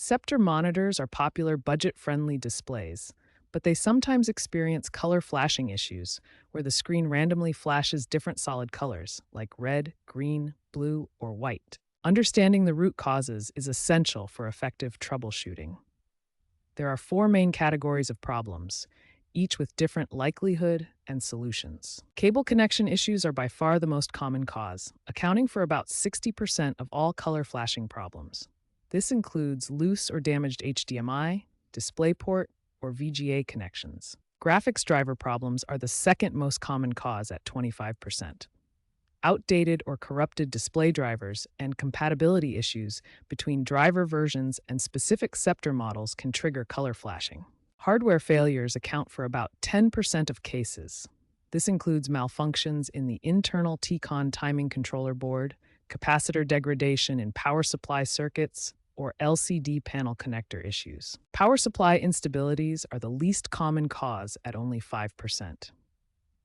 Sceptre monitors are popular budget-friendly displays, but they sometimes experience color flashing issues where the screen randomly flashes different solid colors like red, green, blue, or white. Understanding the root causes is essential for effective troubleshooting. There are four main categories of problems, each with different likelihood and solutions. Cable connection issues are by far the most common cause, accounting for about 60% of all color flashing problems. This includes loose or damaged HDMI, DisplayPort, or VGA connections. Graphics driver problems are the second most common cause at 25%. Outdated or corrupted display drivers and compatibility issues between driver versions and specific Sceptre models can trigger color flashing. Hardware failures account for about 10% of cases. This includes malfunctions in the internal T-Con timing controller board, capacitor degradation in power supply circuits, or LCD panel connector issues. Power supply instabilities are the least common cause at only 5%.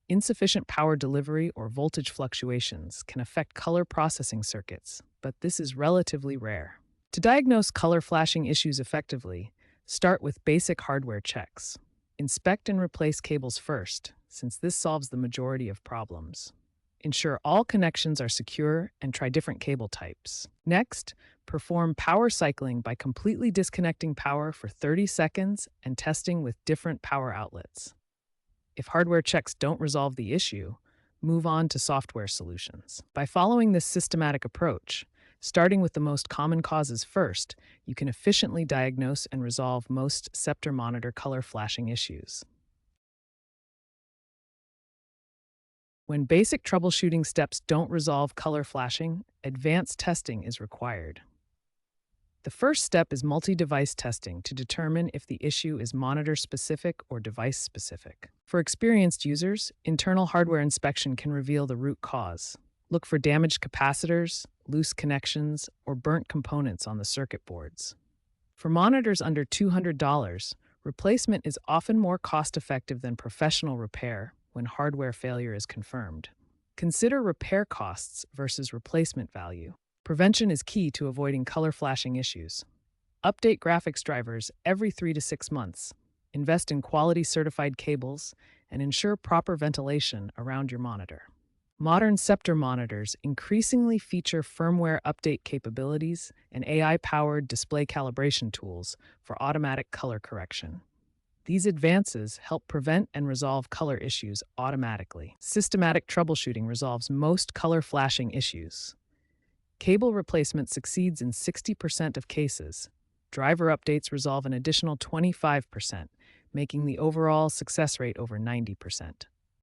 Insufficient power delivery or voltage fluctuations can affect color processing circuits, but this is relatively rare. To diagnose color flashing issues effectively, start with basic hardware checks. Inspect and replace cables first, since this solves the majority of problems. Ensure all connections are secure and try different cable types. Next, perform power cycling by completely disconnecting power for 30 seconds and testing with different power outlets. If hardware checks don't resolve the issue, move on to software solutions. By following this systematic approach, starting with the most common causes first, you can efficiently diagnose and resolve most Sceptre monitor color flashing issues. When basic troubleshooting steps don't resolve color flashing, advanced testing is required. The first step is multi-device testing to determine if the issue is monitor-specific or device-specific. For experienced users, internal hardware inspection can reveal the root cause. Look for damaged capacitors, loose connections, or burnt components on the circuit boards. For monitors under $200, replacement is often more cost-effective than professional repair when hardware failure is confirmed. Consider repair costs versus replacement value. Prevention is key to avoiding color flashing issues. Update graphics drivers every 3 to 6 months. Invest in quality certified cables and ensure proper ventilation around your monitor. Modern Sceptre monitors increasingly feature firmware update capabilities and AI-powered display calibration tools for automatic color correction. These advances help prevent and resolve color issues automatically. Systematic troubleshooting resolves most color flashing issues. Cable replacement succeeds in 60% of cases. Driver updates resolve an additional 25%, making the overall success rate over 90%.